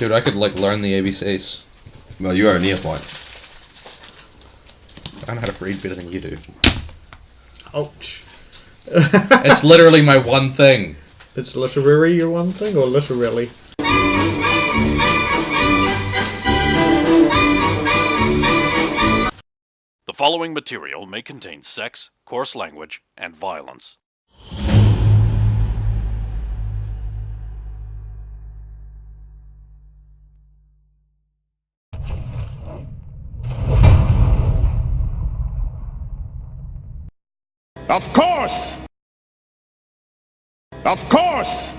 Dude, I could, like, learn the ABCs. Well, you are a neophyte. I know how to read better than you do. Ouch. It's literally my one thing. It's literary your one thing, or literally? The following material may contain sex, coarse language, and violence. Of course! Of course!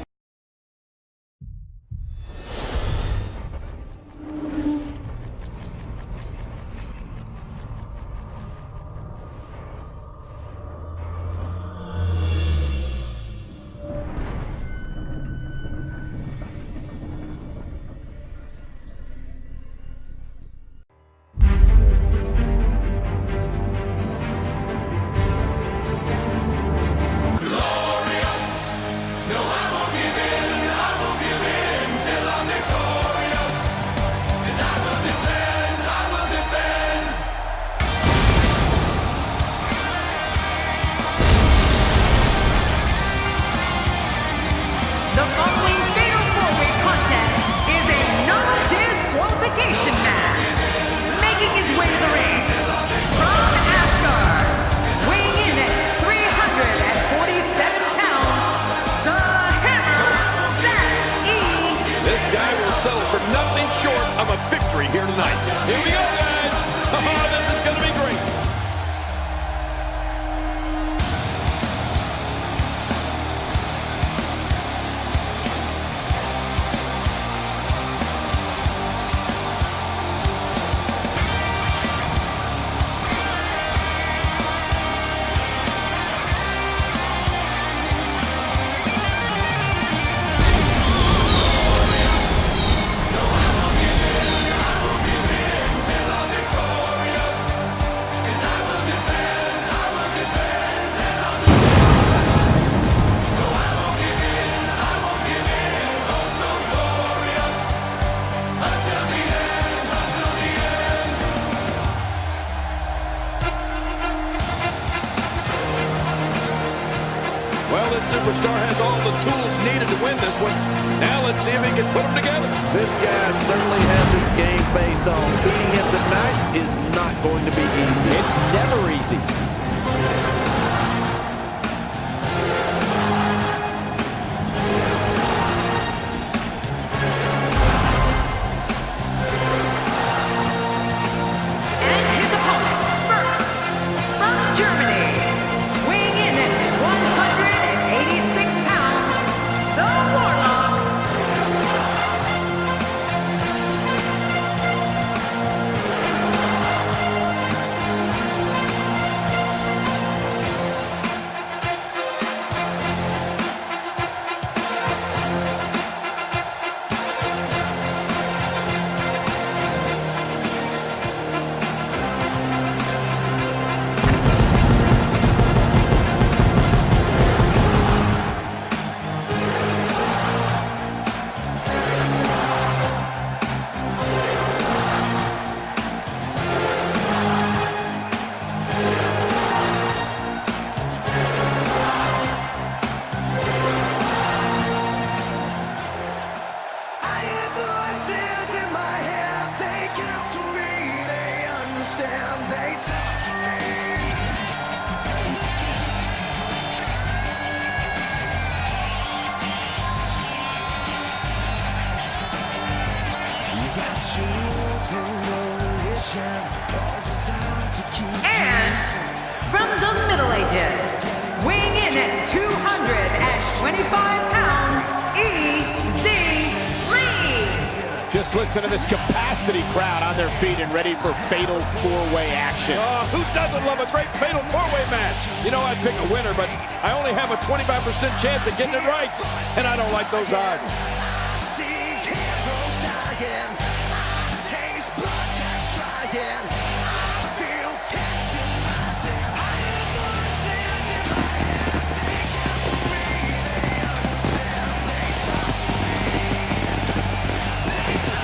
The following fatal four-way contest is a non-disqualification match. Making his way to the ring from Asgard, weighing in at 347 pounds, the Hammer, Zach E. This guy will settle for nothing short of a victory here tonight. Here we go, guys! This is going to be great! Well, this superstar has all the tools needed to win this one. Now let's see if he can put them together. This guy certainly has his game face on. Beating him tonight is not going to be easy. It's never easy. And his opponent, first, from Germany, weighing in at 186 pounds, the Warlock. I hear voices in my head, they come to me, they understand, they talk to me. You got chosen religion, all designed to keep And from the Middle Ages, weighing in at 225 pounds, E.Z. Lee. Just listen to this capacity crowd on their feet and ready for fatal four-way action. Who doesn't love a great fatal four-way match? You know, I'd pick a winner, but I only have a 25% chance of getting it right, and I don't like those odds. see heroes dying. I taste blood that's trying. I feel tension rising. I hear voices in my head, they come to me, they understand, they talk to me. They talk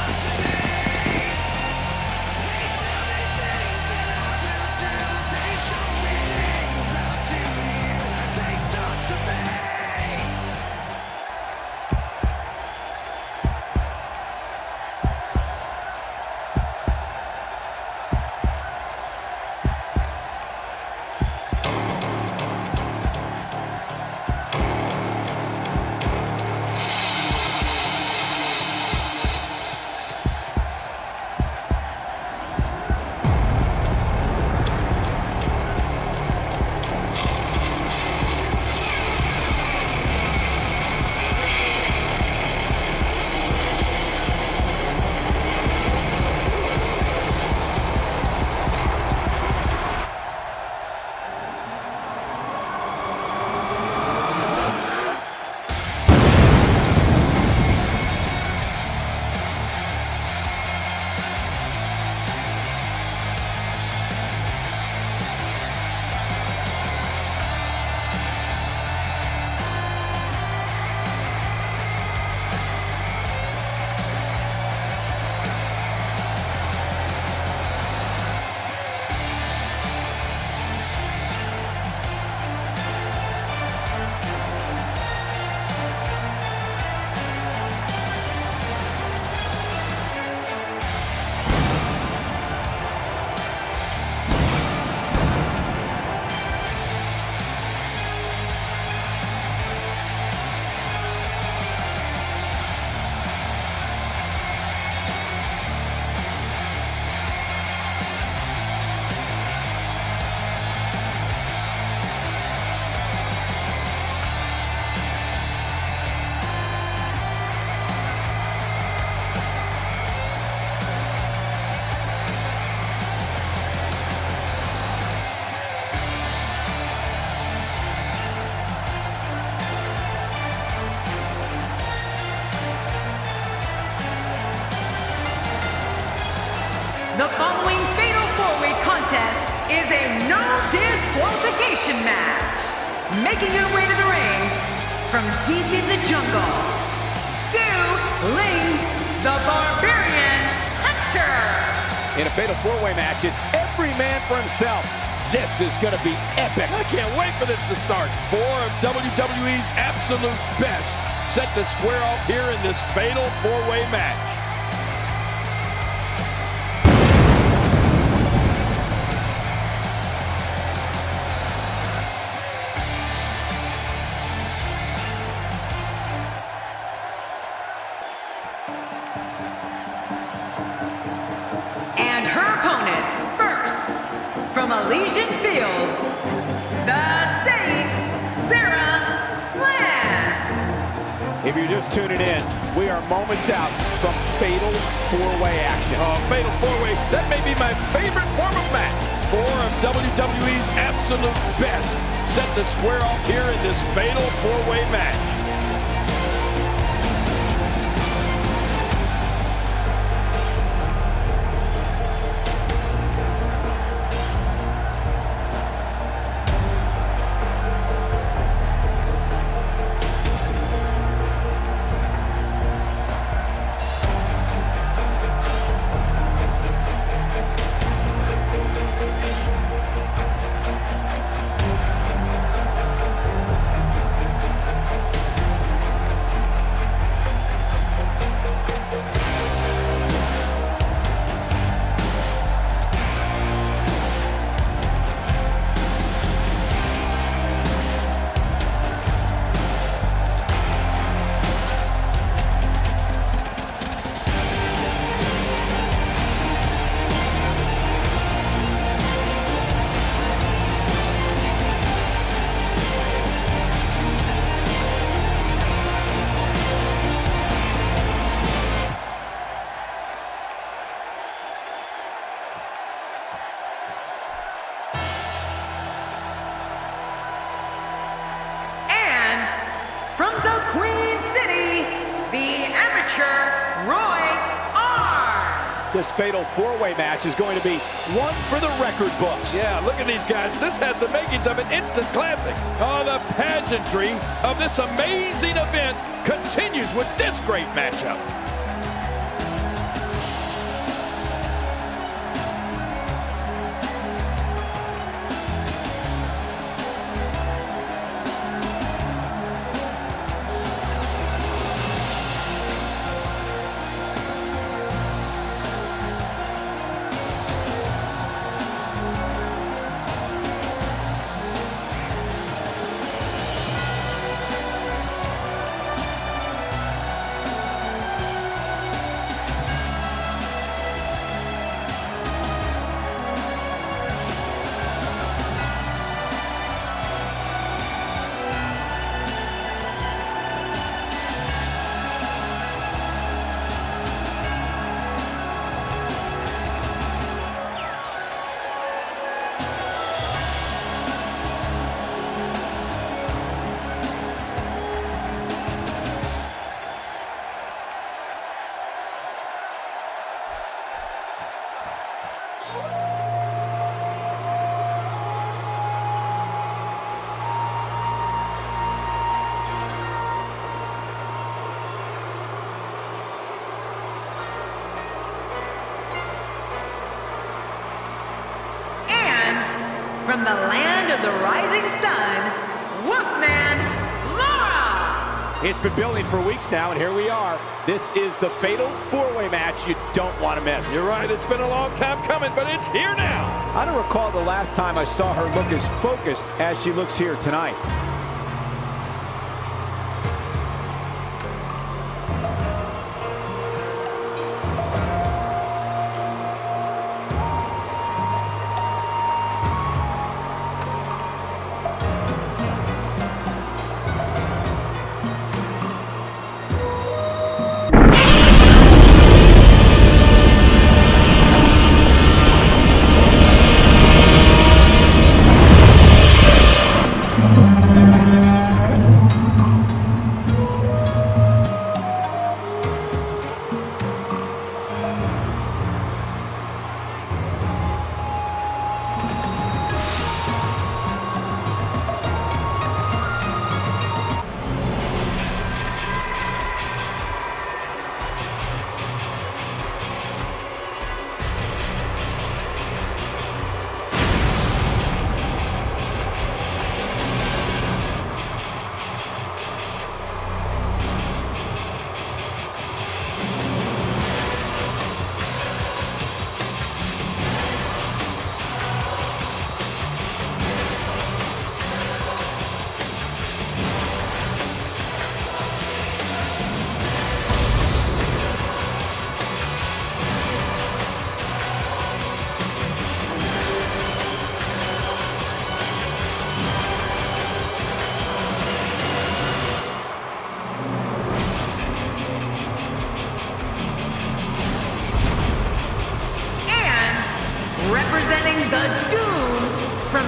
no disqualification match. Making her way to the ring from deep in the jungle, Sue Ling, the Barbarian Hunter. In a fatal four-way match, it's every man for himself. This is going to be epic. I can't wait for this to start. 4 of WWE's absolute best set to square off here in this fatal four-way match. And her opponents, first, from Elysian Fields, the Saint Sarah Flair. If you're just tuning in, we are moments out from fatal four-way action. Oh, fatal four-way, that may be my favorite form of match. 4 of WWE's absolute best set to square off here in this fatal four-way match. From the Queen City, the amateur Roy R. This fatal four-way match is going to be one for the record books. Yeah, look at these guys. This has the makings of an instant classic. Oh, the pageantry of this amazing event continues with this great matchup. From the land of the rising sun, Wolfman Laura. It's been building for weeks now, and here we are. This is the fatal four-way match you don't want to miss. You're right, it's been a long time coming, but it's here now. I don't recall the last time I saw her look as focused as she looks here tonight.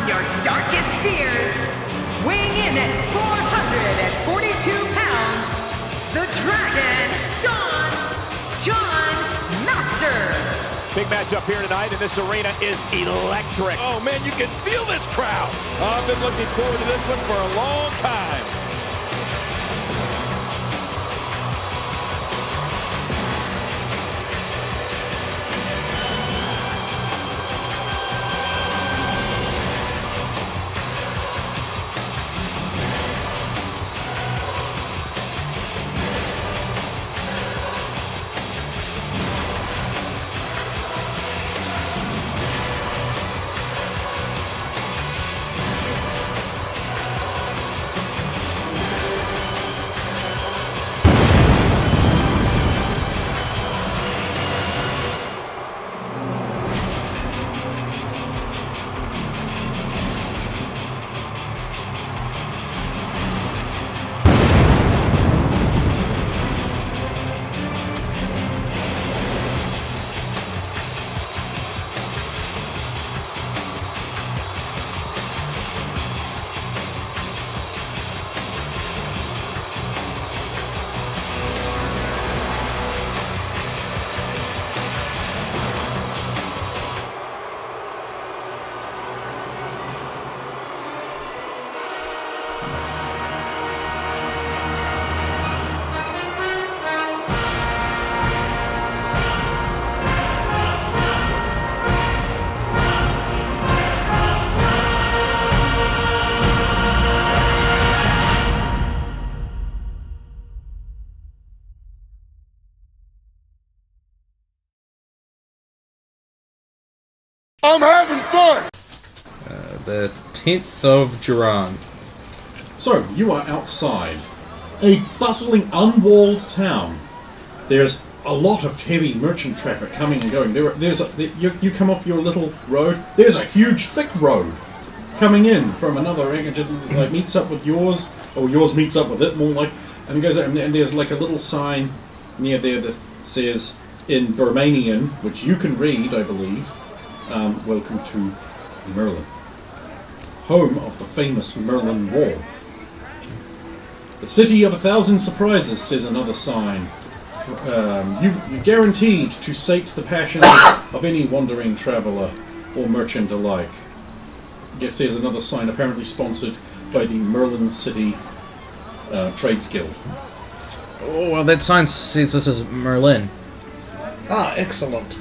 your darkest fears, weighing in at 442 pounds, the Dragon, John Master. Big matchup here tonight, and this arena is electric. Oh man, you can feel this crowd. I've been looking forward to this one for a long time. I'm having fun! The 10th of Duran. So, you are outside a bustling, unwalled town. There's a lot of heavy merchant traffic coming and going. You come off your little road, there's a huge, thick road coming in from another, it just like meets up with yours, or yours meets up with it, more like, and goes, and there's like a little sign near there that says, in Burmanian, which you can read, I believe, welcome to Merlin, home of the famous Merlin Wall. The city of 1,000 surprises, says another sign. You guaranteed to sate the passions of any wandering traveller or merchant alike. I guess there's another sign, apparently sponsored by the Merlin City Trades Guild. Oh, well, that sign says this is Merlin. Ah, excellent.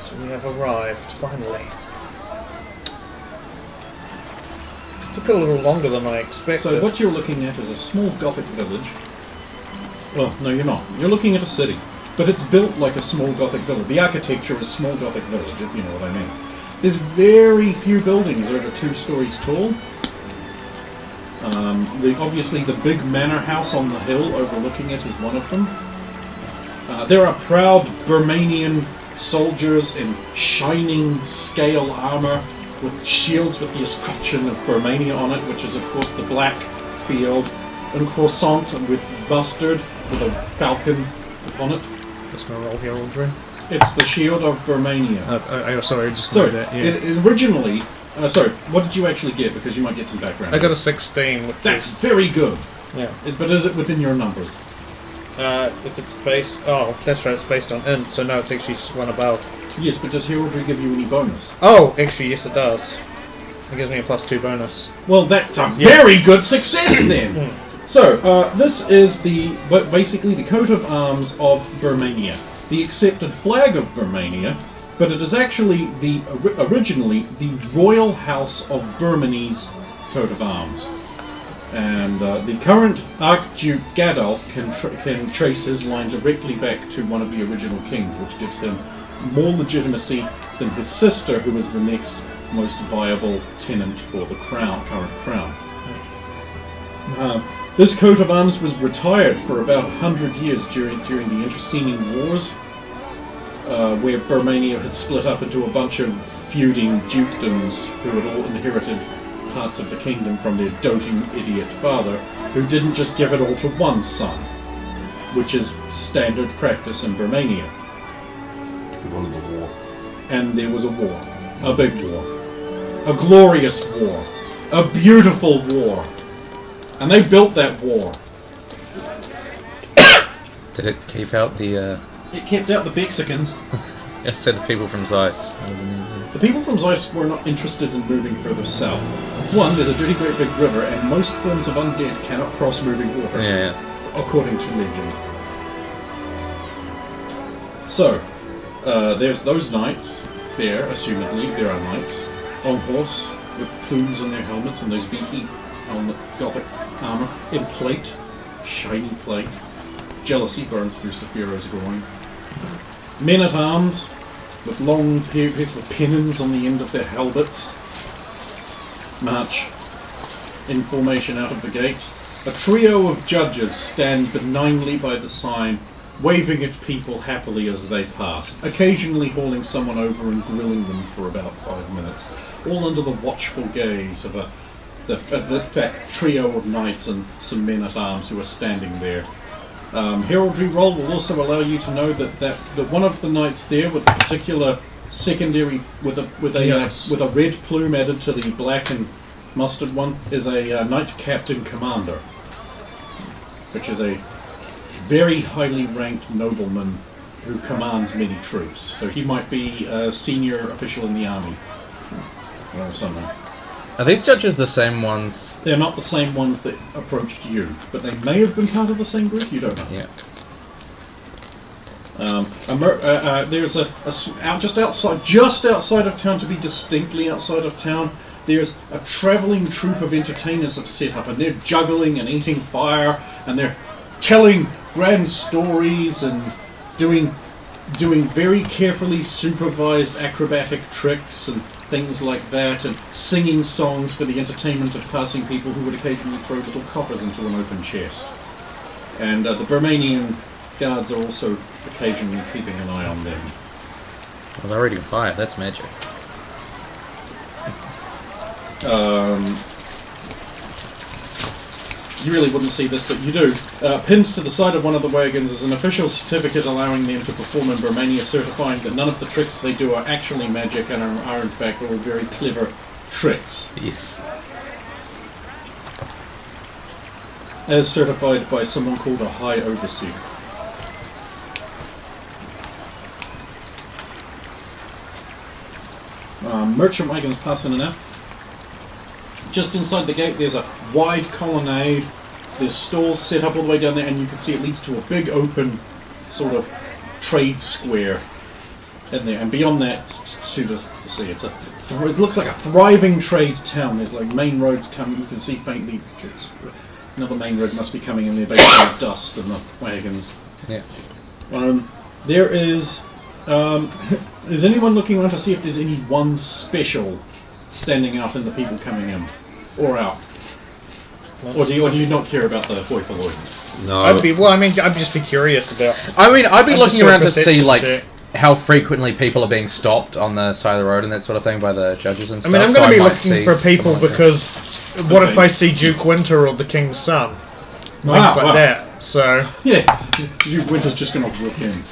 So we have arrived, finally. Took a little longer than I expected. So what you're looking at is a small Gothic village. Well, no, you're not. You're looking at a city, but it's built like a small Gothic village. The architecture is small Gothic village, if you know what I mean. There's very few buildings over 2 stories tall. Obviously, the big manor house on the hill overlooking it is one of them. There are proud Burmanian soldiers in shining scale armor with shields with the escutcheon of Burmania on it, which is of course the black field, and croissant with mustard with a falcon upon it. Just gonna roll here, Audrey. It's the shield of Burmania. Sorry, just So, that. Yeah. it originally... sorry, what did you actually get? Because you might get some background. I got a 16. Which That's is, very good. yeah. But is it within your numbers? If it's based... Oh, that's right, it's based on int, so no, it's actually just one above. Yes, but does Heraldry give you any bonus? Oh, actually, yes it does. It gives me a +2 bonus. Well, that's a very good success then! So, this is basically the coat of arms of Burmania. The accepted flag of Burmania, but it is actually originally the Royal House of Burmany's coat of arms. And the current Archduke Gadolf can trace his line directly back to one of the original kings, which gives him more legitimacy than his sister, who is the next most viable tenant for the current crown. This coat of arms was retired for about 100 years during the interceding wars, where Burmania had split up into a bunch of feuding dukedoms who had all inherited parts of the kingdom from their doting idiot father, who didn't just give it all to one son, which is standard practice in Burmania. They wanted the war. And there was a war. A big war. A glorious war. A beautiful war. And they built that war. Did it keep out the? It kept out the Mexicans. I said the people from Zeiss. The people from Zeiss were not interested in moving further south. One, there's a dirty great big river, and most forms of undead cannot cross moving water. Yeah. According to legend. So, there's those knights there, assumedly, there are knights, on horse, with plumes on their helmets and those beaky gothic armour, in plate, shiny plate. Jealousy burns through Sephiro's groin. Men-at-arms, with long with pennons on the end of their halberds, march in formation out of the gates. A trio of judges stand benignly by the sign, waving at people happily as they pass, occasionally hauling someone over and grilling them for about 5 minutes, all under the watchful gaze of that trio of knights and some men-at-arms who are standing there. Heraldry roll will also allow you to know that one of the knights there with a particular secondary with a red plume added to the black and mustard one is a knight captain commander, which is a very highly ranked nobleman who commands many troops. So he might be a senior official in the army or something. Are these judges the same ones? They're not the same ones that approached you, but they may have been part of the same group. You don't know. Yeah. There's just outside of town, to be distinctly outside of town. There's a travelling troupe of entertainers have set up, and they're juggling and eating fire, and they're telling grand stories and doing very carefully supervised acrobatic tricks and things like that, and singing songs for the entertainment of passing people who would occasionally throw little coppers into an open chest. And the Burmanian guards are also occasionally keeping an eye on them. Well, they're already fire. That's magic. You really wouldn't see this, but you do. Pinned to the side of one of the wagons is an official certificate allowing them to perform in Burmania, certifying that none of the tricks they do are actually magic and are in fact all very clever tricks. Yes. As certified by someone called a High Overseer. Merchant wagons pass in and out. Just inside the gate there's a wide colonnade, there's stalls set up all the way down there, and you can see it leads to a big open sort of trade square in there, and beyond that to see it looks like a thriving trade town. There's like main roads coming, you can see faintly another main road must be coming in there based on the dust and the wagons. Yeah. There is anyone looking around to see if there's any one special standing out in the people coming in or out? Or do you not care about the hoi polloi? No. I'd just be curious about. I'd be looking around to see how frequently people are being stopped on the side of the road and that sort of thing by the judges and stuff. I'm going to be looking for people because what if I see Duke Winter or the King's Son? Things like that. So yeah, Duke Winter's just going to walk in.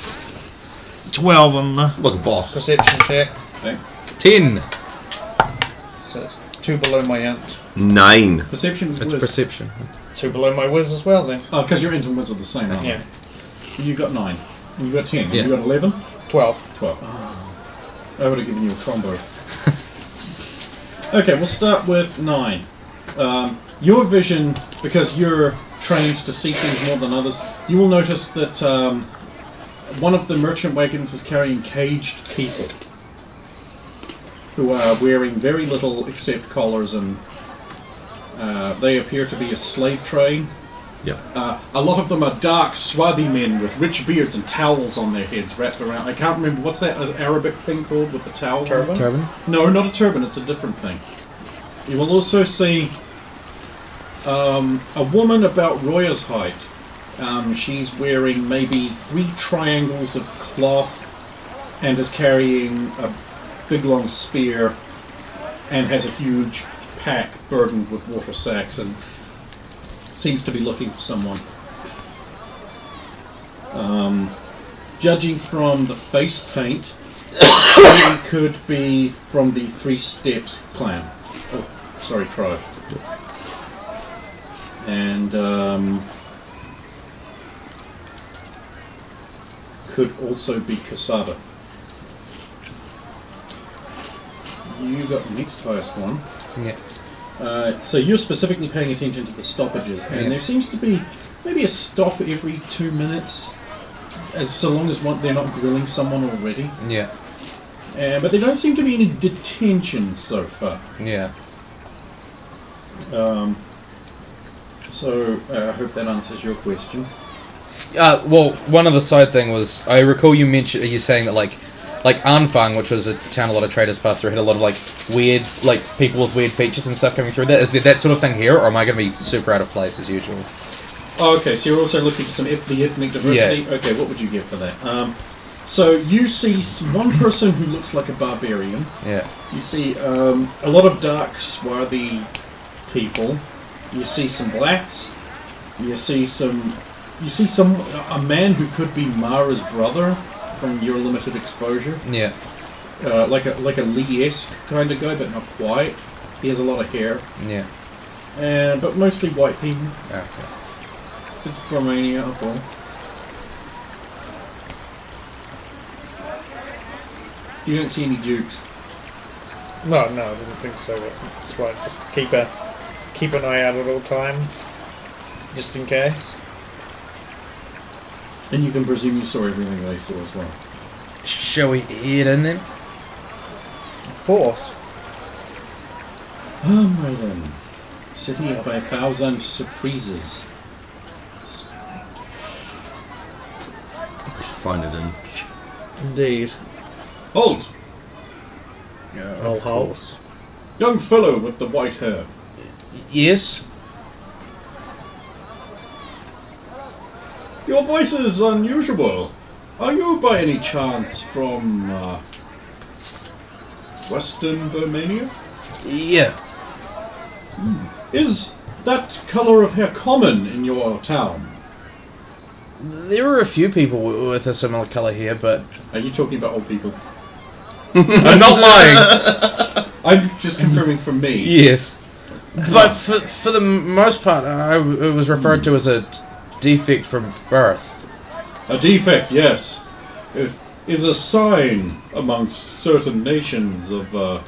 12 on the Look, boss. Perception check. Okay. 10. So it's 2 below my int. 9. Perception. It's perception. 2 below my whiz as well then. Oh, because your int and whiz are the same, aren't Yeah. they? You got 9. And you got 10. Yeah. And you got 11? 12. 12. I would have given you a combo. Okay, we'll start with 9. Your vision, because you're trained to see things more than others, you will notice that one of the merchant wagons is carrying caged people who are wearing very little except collars, and they appear to be a slave train. Yep. A lot of them are dark, swarthy men with rich beards and towels on their heads wrapped around. I can't remember, what's that Arabic thing called with the towel? Turban? Turban? No, not a turban, it's a different thing. You will also see a woman about Roya's height. She's wearing maybe 3 triangles of cloth and is carrying a big long spear and has a huge pack burdened with water sacks and seems to be looking for someone. Judging from the face paint, He could be from the Three Steps clan. Oh, sorry, tribe. And could also be Casada. You got the next highest one. Yeah. So you're specifically paying attention to the stoppages, and there seems to be maybe a stop every 2 minutes, so long as they're not grilling someone already. Yeah. But there don't seem to be any detentions so far. Yeah. So I hope that answers your question. Well, one other side thing was, I recall you saying that like Anfang, which was a town a lot of traders passed through, had a lot of like weird, like people with weird features and stuff coming through there. Is there that sort of thing here, or am I going to be super out of place as usual? Oh, okay, so you're also looking for some the ethnic diversity? Yeah. Okay, what would you give for that? So you see one person who looks like a barbarian. Yeah. You see a lot of dark, swarthy people. You see some blacks. You see a man who could be Mara's brother from your limited exposure. Yeah. Like a Lee-esque kind of guy, but not quite. He has a lot of hair. Yeah. But mostly white people. Okay. It's Romania, okay. You don't see any dukes. No, I don't think so. That's why just keep an eye out at all times, just in case. And you can presume you saw everything they saw as well. Shall we head in then? Of course. Right then. City of 1,000 surprises. We should find it in. Indeed. Halt! Of course. Young fellow with the white hair. Yes? Your voice is unusual. Are you by any chance from Western Romania? Yeah. Is that colour of hair common in your town? There are a few people with a similar colour here, but... Are you talking about old people? I'm not lying! I'm just confirming for me. Yes. But for the most part, it was referred to as a defect from birth. A defect, yes. It is a sign amongst certain nations of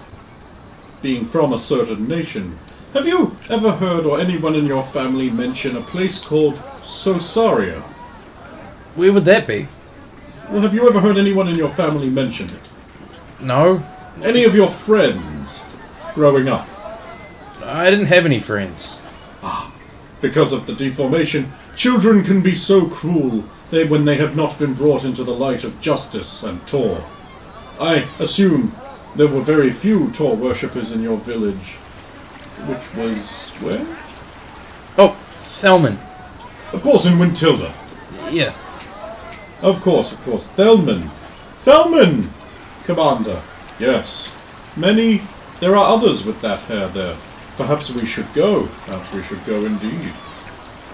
being from a certain nation. Have you ever heard or anyone in your family mention a place called Sosaria? Where would that be? Well, have you ever heard anyone in your family mention it? No. Any of your friends growing up? I didn't have any friends. Because of the deformation, children can be so cruel when they have not been brought into the light of justice and Tor. I assume there were very few Tor worshippers in your village, which was where? Oh, Thelman. Of course, in Wintilda. Yeah. Of course. Thelman! Commander. Yes. There are others with that hair there. Perhaps we should go. Indeed.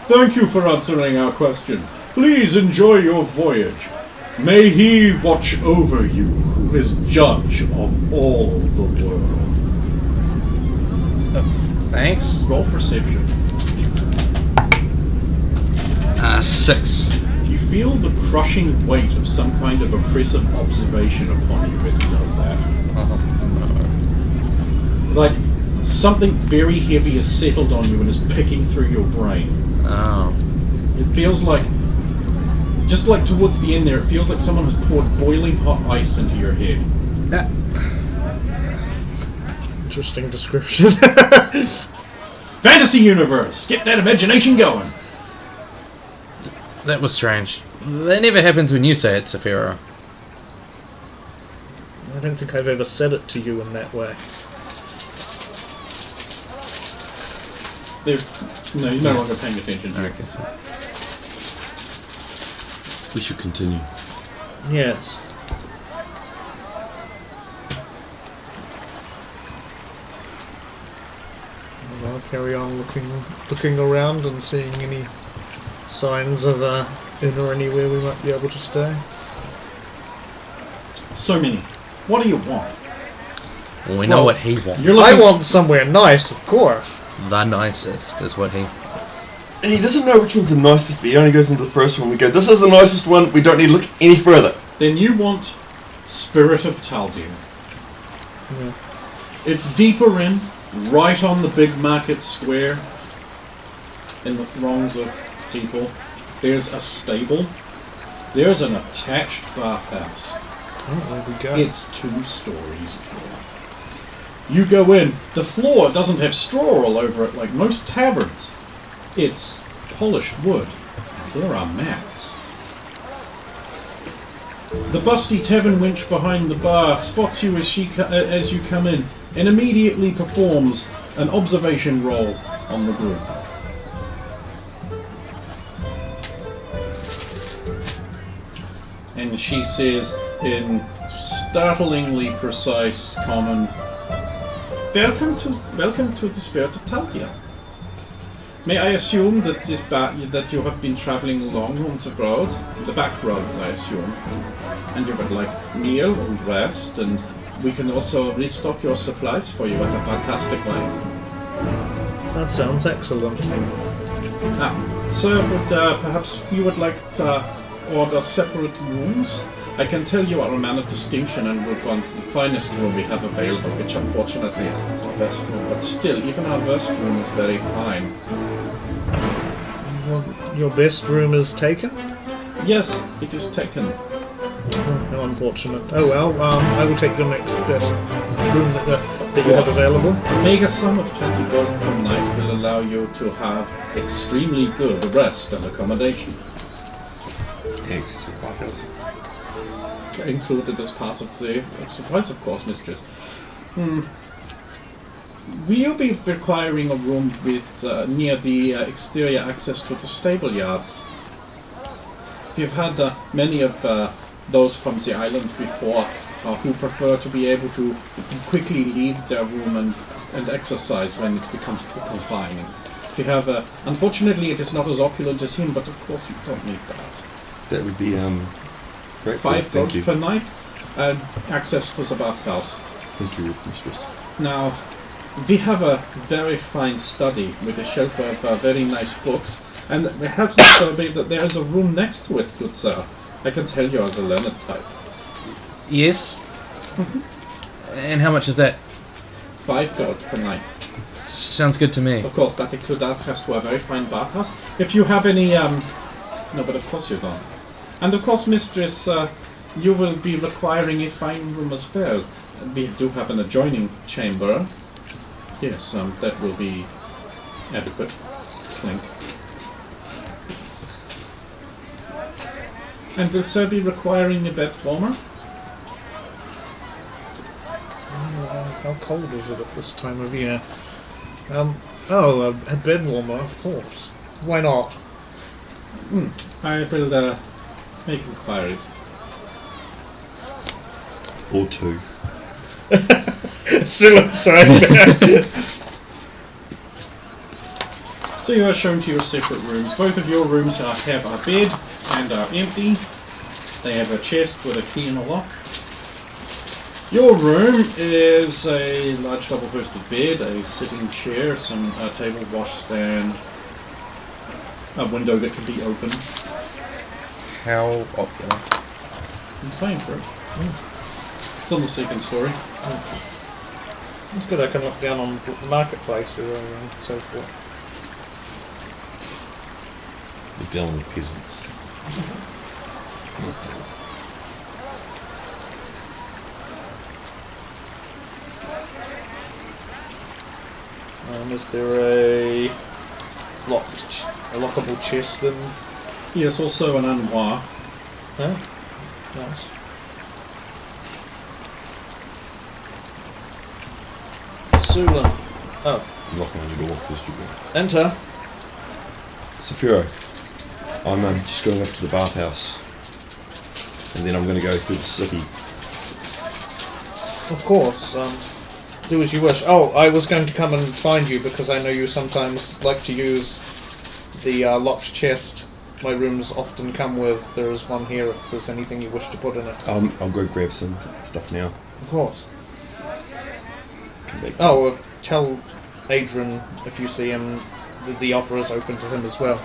Thank you for answering our questions. Please enjoy your voyage. May he watch over you, who is judge of all the world. Thanks. Roll perception. 6. You feel the crushing weight of some kind of oppressive observation upon you as he does that. Like, something very heavy has settled on you and is picking through your brain. Oh. It feels like, just like towards the end there, it feels like someone has poured boiling hot ice into your head. Interesting description. Fantasy universe! Get that imagination going! That was strange. That never happens when you say it, Saphira. I don't think I've ever said it to you in that way. No, you're no longer paying attention to it. Okay, so. We should continue. Yes. Well, I'll carry on looking around and seeing any signs of inn or anywhere we might be able to stay. So many. What do you want? Well, we know what he wants. I want somewhere nice, of course. The nicest is what he... He doesn't know which one's the nicest, but he only goes into the first one. We go, this is the nicest one, we don't need to look any further. Then you want Spirit of Taldir. Yeah. It's deeper in, right on the big market square, in the throngs of people. There's a stable. There's an attached bathhouse. Oh, there we go. It's 2 stories tall. You go in, the floor doesn't have straw all over it like most taverns. It's polished wood. There are mats. The busty tavern wench behind the bar spots you as you come in and immediately performs an observation roll on the group. And she says in startlingly precise common, Welcome to the Spirit of Taldir. May I assume that that you have been travelling along on the road, the back roads, I assume, and you would like meal and rest, and we can also restock your supplies for you at a fantastic rate. That sounds excellent. Sir, perhaps you would like to order separate rooms? I can tell you are a man of distinction and would want the finest room we have available, which unfortunately is not our best room, but still, even our best room is very fine. Well, your best room is taken? Yes, it is taken. Oh, how unfortunate. Oh well, I will take your next best room that you have available. A mega sum of 20 gold per night will allow you to have extremely good rest and accommodation. Extra bathhouse. Included as part of the supplies, of course, mistress. Will you be requiring a room with near the exterior access to the stable yards? We've had many of those from the island before who prefer to be able to quickly leave their room and exercise when it becomes too confining. We have, unfortunately, it is not as opulent as him, but of course you don't need that. That would be great. 5 gold per night, and access to the bathhouse. Thank you, mistress. Now, we have a very fine study with a shelf of very nice books, and it happens to be that there is a room next to it, good sir. I can tell you as a learned type. Yes? And how much is that? 5 gold per night. Sounds good to me. Of course, that includes access to a very fine bathhouse. If you have any, no, but of course you don't. And of course, mistress, you will be requiring a fine room as well. We do have an adjoining chamber. Yes, that will be adequate. Clink. And will sir be requiring a bed warmer? How cold is it at this time of year? A bed warmer, of course. Why not? I will make inquiries. Or 2. Suicide. So you are shown to your separate rooms. Both of your rooms have a bed and are empty. They have a chest with a key and a lock. Your room is a large double-breasted bed, a sitting chair, some table washstand, a window that can be opened. How opulent. He's paying for it. It's on the second story. It's good I can look down on the marketplace and so forth. Look down on the peasants. Is there a lockable chest in? Yes, also an armoire. Huh? Nice. Sulan. Oh. I'm knocking on your door because you go. Enter. Saphiro, I'm just going up to the bathhouse. And then I'm going to go through the city. Of course. Do as you wish. Oh, I was going to come and find you because I know you sometimes like to use the locked chest my rooms often come with. There is one here if there's anything you wish to put in it. I'll go grab some stuff now. Of course. Come back. Oh, tell Adrian if you see him, the offer is open to him as well.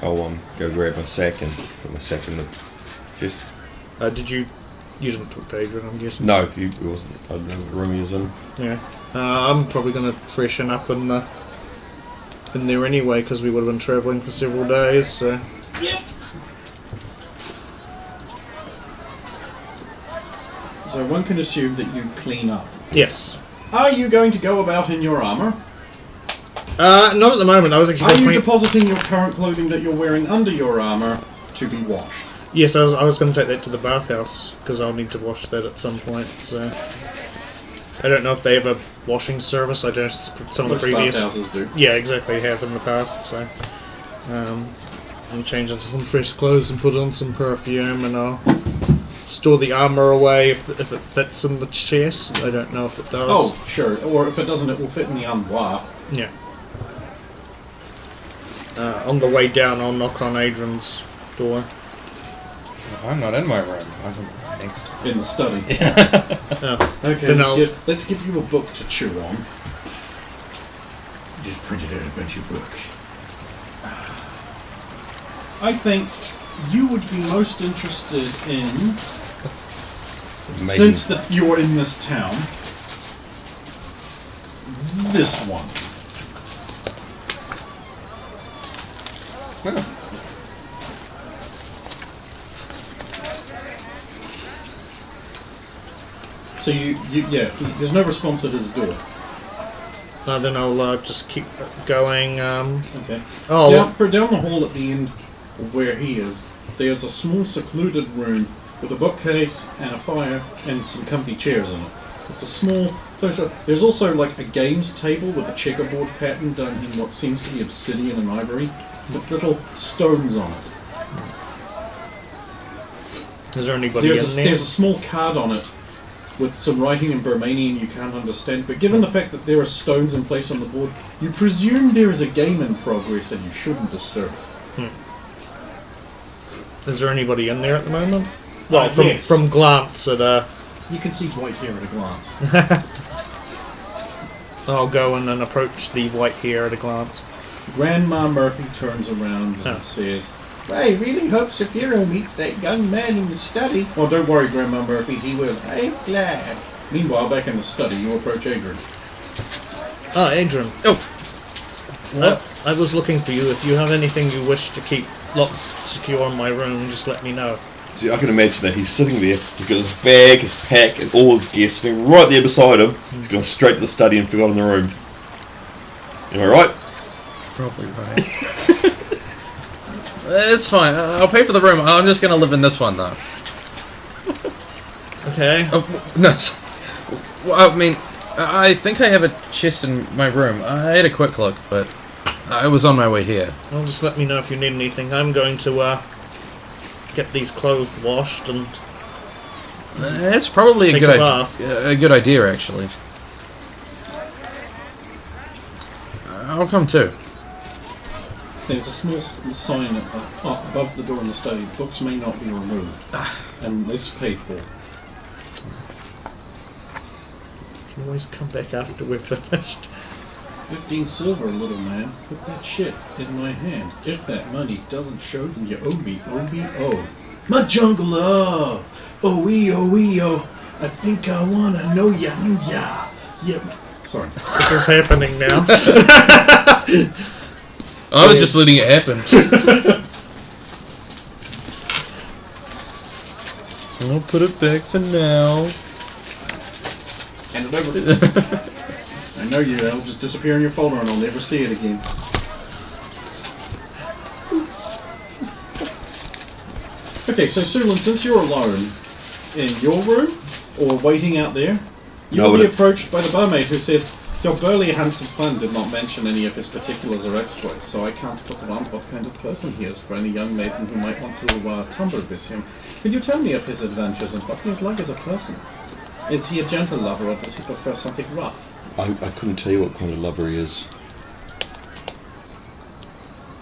I'll go grab a sack and put my sack in the chest. Did you? You didn't talk to Adrian, I'm guessing. No, he wasn't. I don't know what room he was in. Yeah. I'm probably going to freshen up in there anyway, because we would have been travelling for several days. So. Yep. So one can assume that you clean up. Yes. Are you going to go about in your armour? Not at the moment. I was actually. Are you depositing your current clothing that you're wearing under your armour to be washed? Yes, I was going to take that to the bathhouse because I'll need to wash that at some point. So I don't know if they have a washing service. I don't. Some of the previous bathhouses do. Yeah, exactly. Have in the past. So I'll change into some fresh clothes and put on some perfume, and I'll store the armour away if it fits in the chest. I don't know if it does. Oh, sure. Or if it doesn't, it will fit in the armoire. Yeah. On the way down, I'll knock on Adrian's door. I'm not in my room. I'm next. In the study. Oh. Okay, let's give you a book to chew on. Just printed out a bunch of books. I think you would be most interested in, since that you're in this town, this one. Oh. So there's no response at his door. Then I'll just keep going. Okay. Oh. Down the hall at the end of where he is, there's a small secluded room with a bookcase and a fire and some comfy chairs in it. It's a small place. There's also like a games table with a checkerboard pattern done in what seems to be obsidian and ivory, with little stones on it. Is there anybody in there? There's a small card on it with some writing in Burmanian you can't understand, but given the fact that there are stones in place on the board, you presume there is a game in progress and you shouldn't disturb it. Is there anybody in there at the moment? Well, yes. from glance at You can see white hair at a glance. I'll go in and approach the white hair at a glance. Grandma Murphy turns around and says, I really hope Saphiro meets that young man in the study. Oh, don't worry, Grandma Murphy, he will. I'm glad. Meanwhile, back in the study, you approach Adrian. Ah, Adrian. Oh! What? I was looking for you. If you have anything you wish to keep locked secure in my room, just let me know. See, I can imagine that he's sitting there, he's got his bag, his pack, and all his gear sitting right there beside him. He's gone straight to the study and forgotten the room. Am I right? Probably right. It's fine. I'll pay for the room. I'm just gonna live in this one, though. Okay. Oh, no. Well, I mean, I think I have a chest in my room. I had a quick look, but I was on my way here. Well, just let me know if you need anything. I'm going to get these clothes washed and. It's probably a good idea, actually. I'll come too. There's a small sign above the door in the study. Books may not be removed unless paid for. You can always come back after we're finished. 15 silver, little man. Put that shit in my hand. If that money doesn't show, then you owe me O-B-O. My jungle love! Oh-wee-oh-wee-oh. I think I wanna know ya, Yep. Sorry. This is happening now. I was just letting it happen. I'll put it back for now. Hand it over. I know you. It'll just disappear in your folder and I'll never see it again. Okay, so Sulin, since you're alone in your room or waiting out there, you'll be approached by the barmaid who says, your burly handsome friend did not mention any of his particulars or exploits, so I can't put around what kind of person he is for any young maiden who might want to tumble with him. Could you tell me of his adventures and what he is like as a person? Is he a gentle lover or does he prefer something rough? I couldn't tell you what kind of lover he is.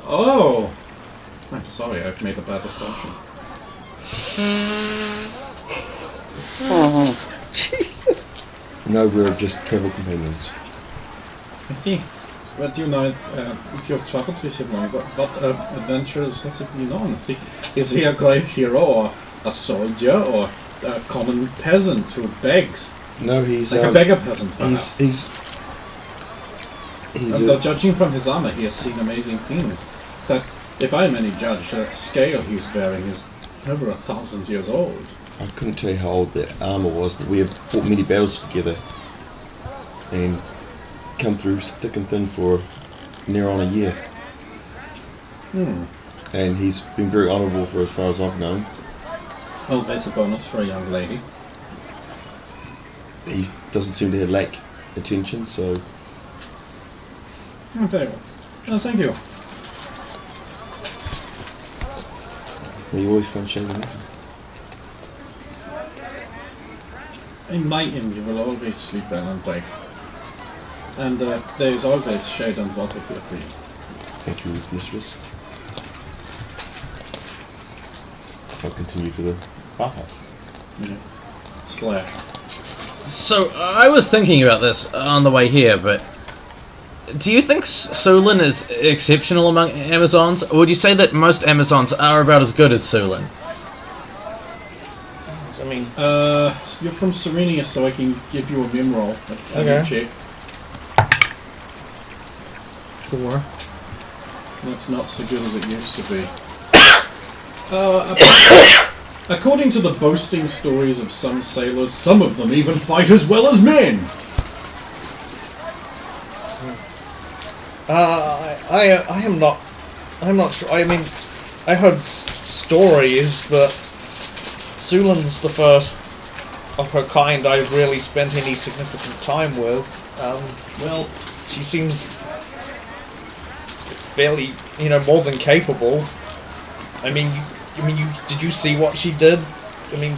Oh! I'm sorry, I've made a bad assumption. Jesus. No, we're just travel companions. I see. But you know, if you've traveled with him, what adventures has he been on? Is he a great hero, or a soldier, or a common peasant who begs? No, he's like a beggar peasant, perhaps. He's though judging from his armor, he has seen amazing things. That, if I am any judge, that scale he's bearing is over 1,000 years old. I couldn't tell you how old that armor was, but we have fought many battles together and come through thick and thin for near on a year. And he's been very honourable for as far as I've known. Oh, there's a bonus for a young lady. He doesn't seem to lack attention, so... Oh, very well. Oh, thank you. You always find shade in it. In my inn, you will always sleep well and wake. And there is always shade and water here for you. Thank you, mistress. I'll continue to the bathhouse. Yeah. Splash. So, I was thinking about this on the way here, but do you think Sulin is exceptional among Amazons, or would you say that most Amazons are about as good as Sulin? I mean, you're from Serenia, so I can give you a mem roll. Okay. Check. 4. That's not so good as it used to be. According to the boasting stories of some sailors, some of them even fight as well as men. I'm not sure. I mean, I heard stories, but Sulan's the first of her kind I've really spent any significant time with. Well, she seems fairly, more than capable. I mean, did you see what she did? I mean,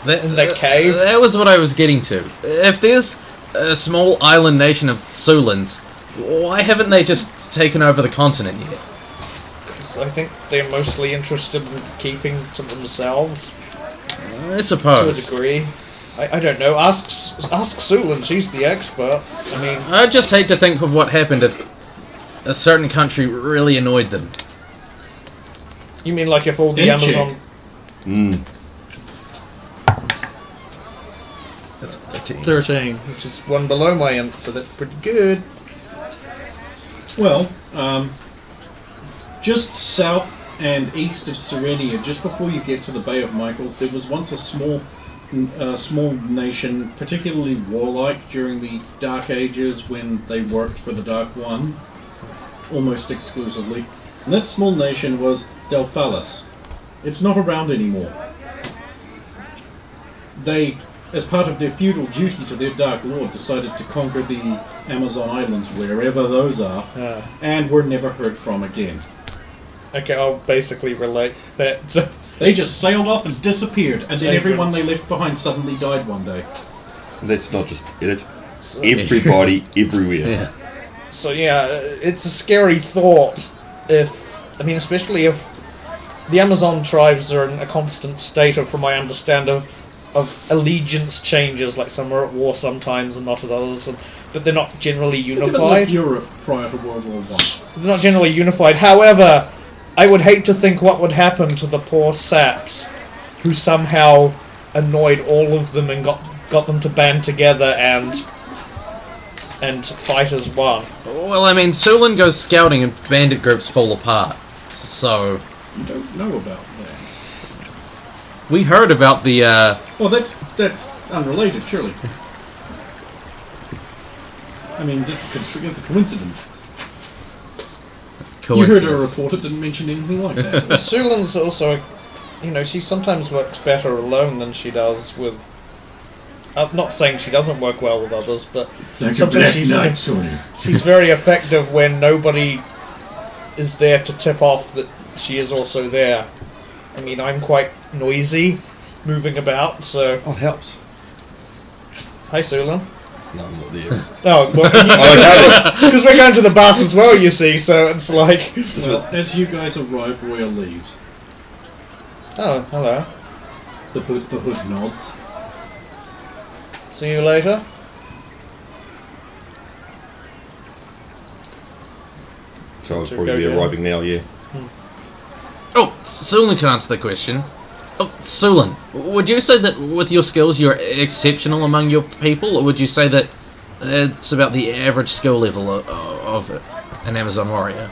in that cave? That was what I was getting to. If there's a small island nation of Sulans, why haven't they just taken over the continent yet? Because I think they're mostly interested in keeping to themselves. I suppose. To a degree. I don't know. Ask Sulan, she's the expert. I mean... I just hate to think of what happened if a certain country really annoyed them. You mean like if all the Amazon... That's 13. 13, which is one below my end, so that's pretty good. Well, just south and east of Serenia, just before you get to the Bay of Michaels, there was once a small nation, particularly warlike during the Dark Ages when they worked for the Dark One, almost exclusively. And that small nation was Delphalis. It's not around anymore. They, as part of their feudal duty to their Dark Lord, decided to conquer the Amazon Islands, wherever those are, and were never heard from again. Okay, I'll basically relate that. They just sailed off and disappeared, and then everyone they left behind suddenly died one day. That's not just... That's everybody, everywhere. Yeah. So yeah, it's a scary thought especially if the Amazon tribes are in a constant state of, from my understand, of allegiance changes, like some are at war sometimes and not at others, but they're not generally unified. Like Europe prior to World War I. They're not generally unified. However, I would hate to think what would happen to the poor saps who somehow annoyed all of them and got them to band together and fight as one. Well, I mean, Sulan goes scouting and bandit groups fall apart, so... You don't know about that. We heard about the, Well, that's unrelated, surely. I mean, it's a coincidence. You heard a report, it didn't mention anything like that. Sulan's also, she sometimes works better alone than she does with... I'm not saying she doesn't work well with others, but like sometimes she's very effective when nobody is there to tip off that she is also there. I mean, I'm quite noisy, moving about, so... Oh, it helps. Hi, Sulan. No, I'm not there. Oh, well, because we're going to the bath as well, you see, so it's like... Well, as you guys arrive, Royal leaves. Oh, hello. The hood nods. See you later. So I'll So probably be go down. arriving now, yeah. Oh, Sulan can answer the question. Oh, Sulan, would you say that with your skills you're exceptional among your people, or would you say that it's about the average skill level of an Amazon warrior?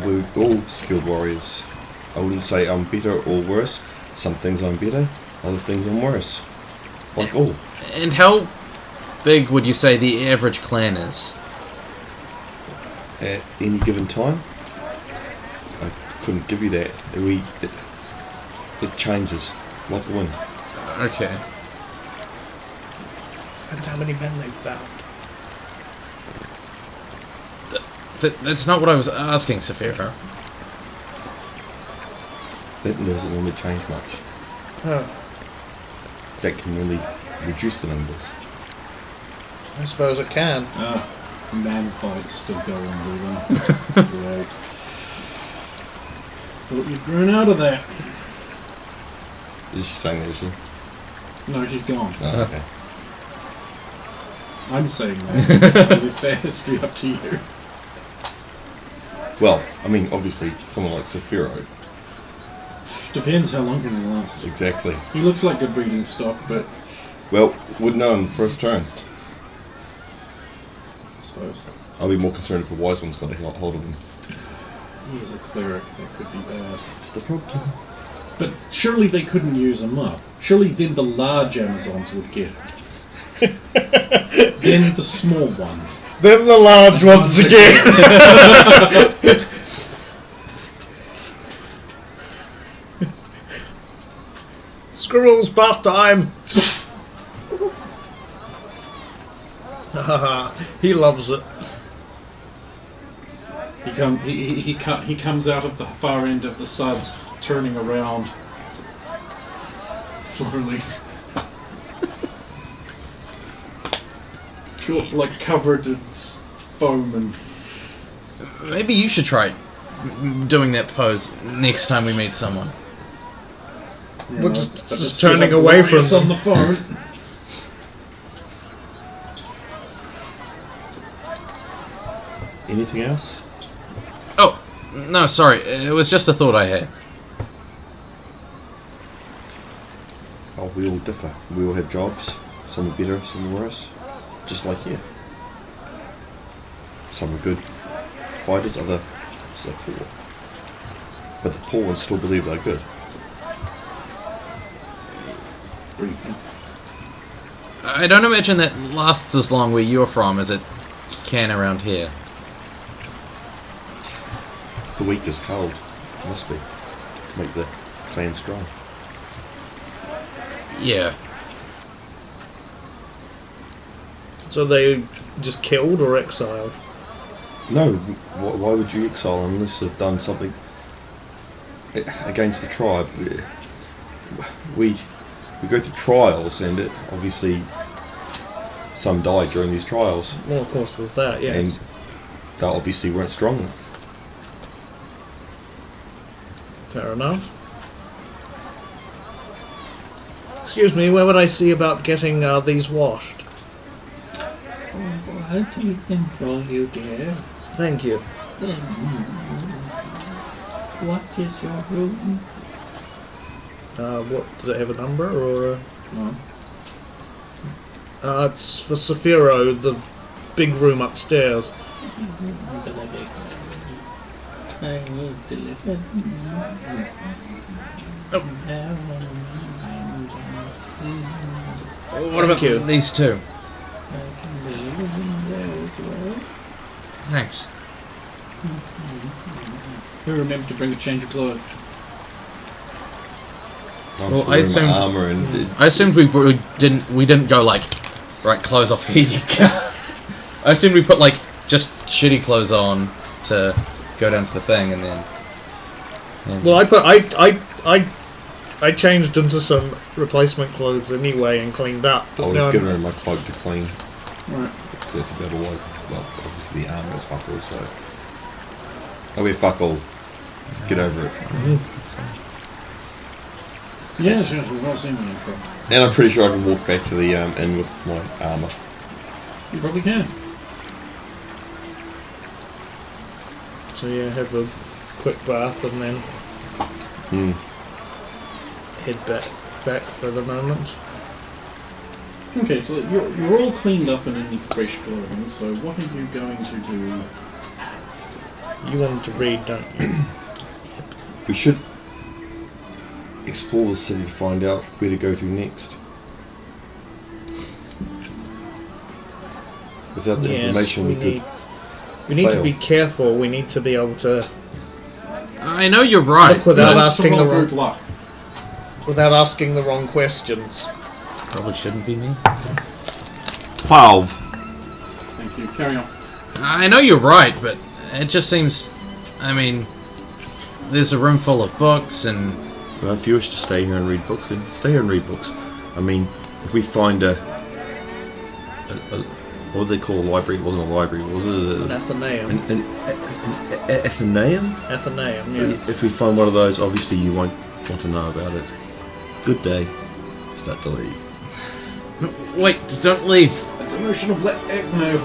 We're all skilled warriors. I wouldn't say I'm better or worse. Some things I'm better, other things I'm worse. Like all. And how big would you say the average clan is? At any given time, I couldn't give you that. It changes, like the wind. Okay. Depends how many men they've found. That's not what I was asking, Saphira. That doesn't normally change much. Oh, That can really reduce the numbers. I suppose it can. Man fights still go on with them. Right. Thought you'd run out of that. Is she saying that, is she? No, she's gone. Oh, okay. I'm saying that. Leave their history up to you. Well, I mean, obviously, someone like Saphiro. Depends how long can he last. Exactly. He looks like good breeding stock, but Well, would know on the first turn. I suppose I'll be more concerned if the wise one's got a hold of him. he's a cleric. That could be bad. It's the problem. But surely they couldn't use him up. Surely then the large Amazons would get him. Then the small ones. Then the large ones again. Squirrels, bath time. He loves it. He comes out of the far end of the suds, turning around slowly, like covered in foam and. Maybe you should try doing that pose next time we meet someone. We're just turning away from us on the phone. Anything else? Oh, no, sorry. It was just a thought I had. Oh, we all differ. We all have jobs. Some are better, some are worse. Just like here. Some are good fighters, others are poor. But the poor ones still believe they're good. Briefly. I don't imagine that lasts as long where you're from as it can around here. The weak is cold. Must be. To make the clan strong. Yeah. So they just killed or exiled? No, why would you exile unless they've done something against the tribe? We go through trials, and obviously some die during these trials. Well, of course, there's that. Yes. And they obviously weren't strong enough. Fair enough. Excuse me, where would I see about getting these washed? I'll take them for you, dear. Thank you. What is your room? What, does it have a number or? No. It's for Saphiro, the big room upstairs. I will deliver. What about you. these two? Thanks. You remember to bring a change of clothes. I'm Well, still I wearing my assumed- armor and I assumed we didn't go like, right, clothes off here you go. I assumed we put like just shitty clothes on to go down to the thing and then. Well, I changed into some replacement clothes anyway and cleaned up. I But would now have given her I'm, my cloak to clean. Right. Because that's about all well, obviously the armour is fuck all, so... I wear fuck all. Get over it. Yes, we've all seen the intro. And I'm pretty sure I can walk back to the inn with my armour. You probably can. So yeah, have a quick bath and then head back for the moment. Okay, so you're all cleaned up and in fresh clothing, so what are you going to do? You wanted to read, don't you? We should explore the city to find out where to go to next. Without the information, we could. We need to be careful. We need to be able to. I know you're right. Look without asking the group luck. Without asking the wrong questions. Probably shouldn't be me. 12. Thank you. Carry on. I know you're right, but it just seems. I mean, there's a room full of books and. Well, if you wish to stay here and read books, then stay here and read books. I mean, if we find what do they call a library? It wasn't a library, was it? An Athenaeum. An Athenaeum? Athenaeum, yeah. If we find one of those, obviously you won't want to know about it. Good day. Start to leave. No, wait, don't leave. That's emotional no.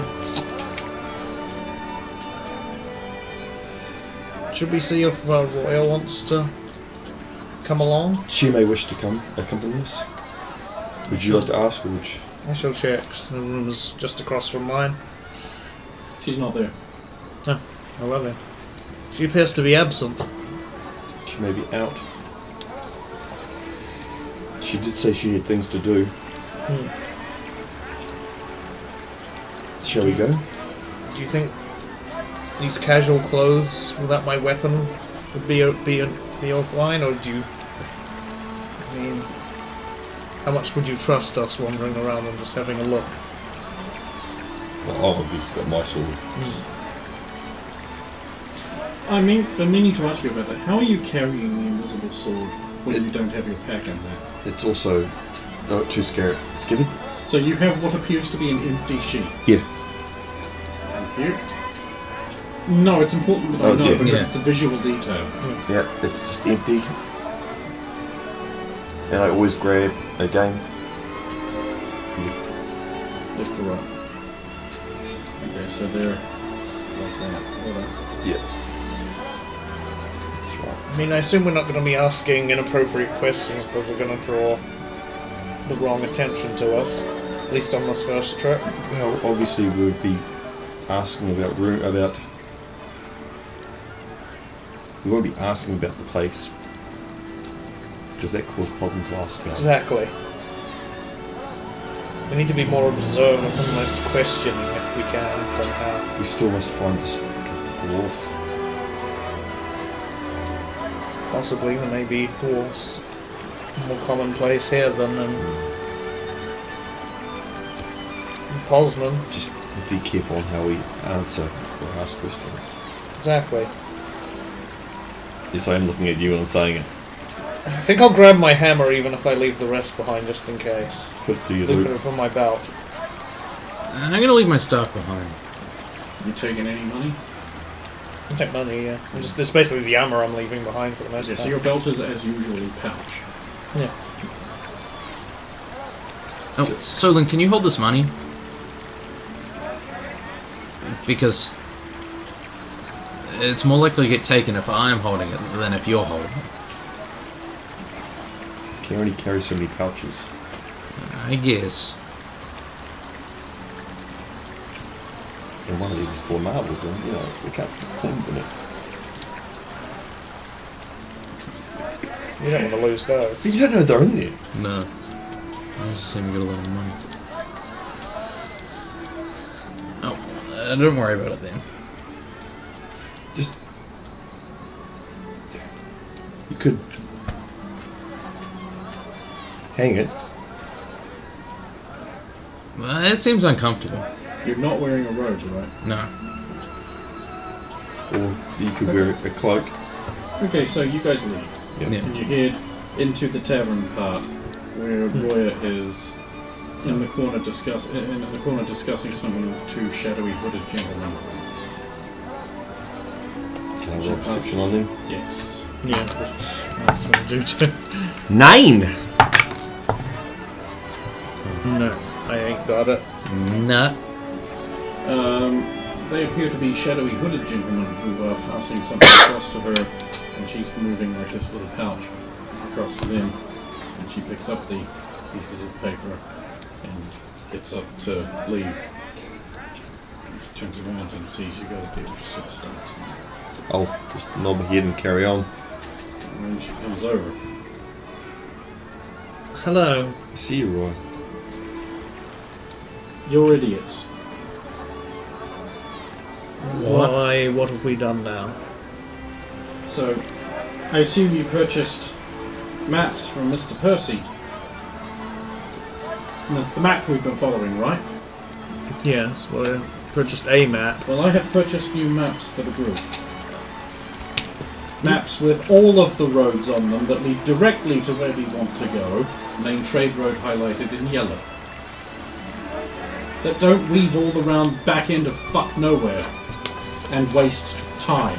Should we see if Royal wants to come along? She may wish to accompany us. Would you like to ask, or would you? I shall check. The room's just across from mine. She's not there. Oh, well then. She appears to be absent. She may be out. She did say she had things to do. Shall we go? Do you think these casual clothes without my weapon would be offline, or do you? I mean, how much would you trust us wandering around and just having a look? Well, I've obviously got my sword. I meaning to ask you about that. How are you carrying the invisible sword when you don't have your pack in there? It's also too scary. Skibby? So you have what appears to be an empty sheet. Yeah. Thank you. No, it's important that I know because it's a visual detail. Yeah, it's just empty. And I always grab again. Left to right. Okay, so they're like that. Yeah. That's right. I mean, I assume we're not going to be asking inappropriate questions that are going to draw the wrong attention to us, at least on this first trip. Well, obviously we would be asking about we won't be asking about the place because that caused problems last time. Exactly. We need to be more observant and less questioning if we can somehow. We still must find this dwarf. Possibly there may be dwarves more commonplace here than in Poznan. Just have to be careful on how we answer or ask questions. Exactly. Yes, I am looking at you and I'm saying it. I think I'll grab my hammer even if I leave the rest behind just in case. Put it through your Loop loop. it up on my belt. I'm gonna leave my stuff behind. You taking any money? I'll take money, yeah. It's basically the armor I'm leaving behind for the most Yeah, part. so your belt is as usual pouch. Yeah. Oh, Solon, can you hold this money? Because it's more likely to get taken if I'm holding it than if you're holding it. You can only carry so many pouches. I guess. And one of these is full of marbles and, you know, we can't put coins in it. You don't want to lose those. But you don't know they're in there. No. I just seem to get a lot of money. Oh, don't worry about it then. Just... You could... hang it. It seems uncomfortable. You're not wearing a robe, right? No. Or you could wear a cloak. Okay, so you guys leave. Yep. Yeah. And you head into the tavern part where Roya is in the corner discussing something with two shadowy hooded gentlemen. Can I roll perception on them? Yes. Yeah, that's what I do too. 9! No, I ain't got it. Nah. They appear to be shadowy hooded gentlemen who are passing something across to her, and she's moving like this little pouch across to them, and she picks up the pieces of paper and gets up to leave. She turns around and sees you guys there, just sort of stops. I'll just nod my head and carry on. And then she comes over. Hello. I see you, Roy. You're idiots. Why? What have we done now? So, I assume you purchased maps from Mr. Percy. And that's the map we've been following, right? Yes, well, I purchased a map. Well, I have purchased new maps for the group. Maps with all of the roads on them that lead directly to where we want to go. Main trade road highlighted in yellow. That don't weave all around back end of fuck nowhere and waste time.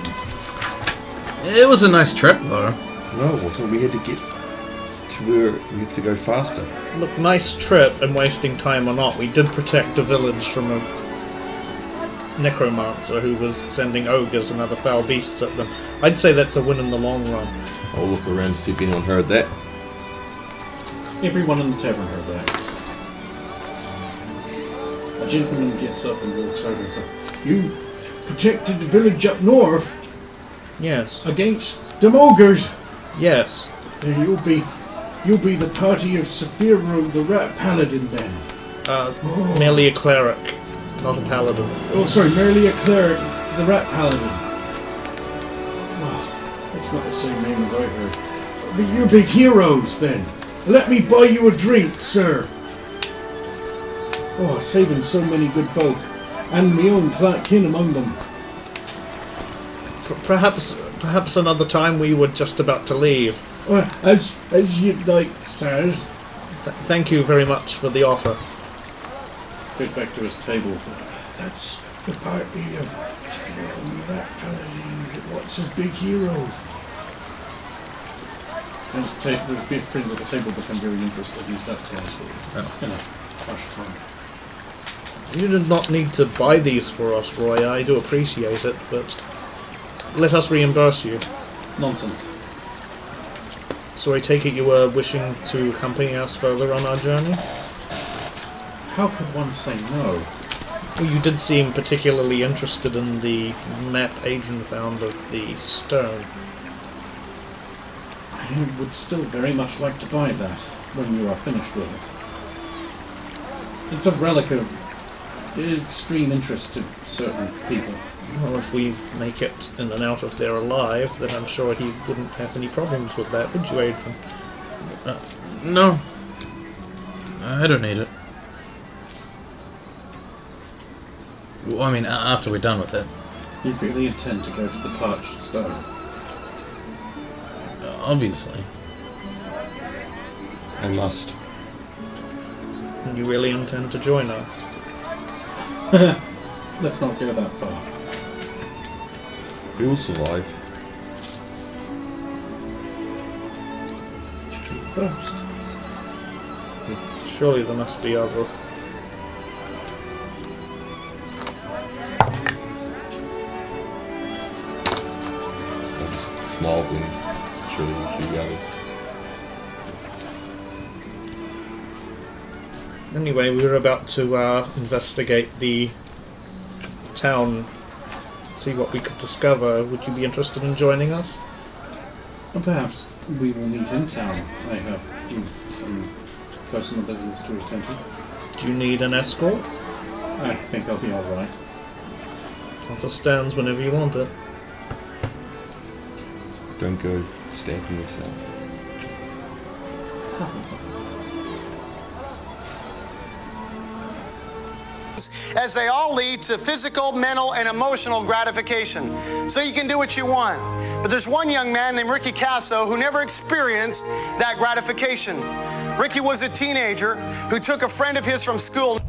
It was a nice trip, though. No, it wasn't. We had to get to where we have to go faster. Look, nice trip, and wasting time or not, we did protect a village from a necromancer who was sending ogres and other foul beasts at them. I'd say that's a win in the long run. I'll look around to see if anyone heard that. Everyone in the tavern heard that. A gentleman gets up and walks over and says, "You protected the village up north Yes. against the ogres. Yes. You'll be the party of Saphiro, the rat paladin, then." Merely a cleric, not a paladin. Oh, sorry, merely a cleric, the rat paladin. Oh, that's not the same name as I heard. But you're big heroes, then. Let me buy you a drink, sir. Oh, saving so many good folk, and my own kin among them. Perhaps another time. We were just about to leave. Well, as you'd like, sirs. Thank you very much for the offer. Goes back to his table. That's the party of rat paladins. What's his big heroes? And those big friends at the table become very interested. He starts telling stories. In a harsh tone. You did not need to buy these for us, Roy. I do appreciate it, but let us reimburse you. Nonsense. So I take it you were wishing to accompany us further on our journey? How could one say no? Well, you did seem particularly interested in the map Adrian found of the stone. I would still very much like to buy that when you are finished with it. It's a relic of extreme interest to certain people. Well, if we make it in and out of there alive, then I'm sure he wouldn't have any problems with that, would you, Adrian? No. I don't need it. Well, I mean, after we're done with it. You really intend to go to the parched stone? Obviously. I must. And you really intend to join us? Let's not go that far. We will survive. First. Surely there must be other. Small thing. Surely a few others. Anyway, we were about to investigate the town, see what we could discover. Would you be interested in joining us? Well, perhaps we will meet in town. I have some personal business to attend to. Do you need an escort? I think I'll be alright. Offer stands whenever you want it. Don't go stamping yourself. As they all lead to physical, mental, and emotional gratification. So you can do what you want. But there's one young man named Ricky Casso who never experienced that gratification. Ricky was a teenager who took a friend of his from school.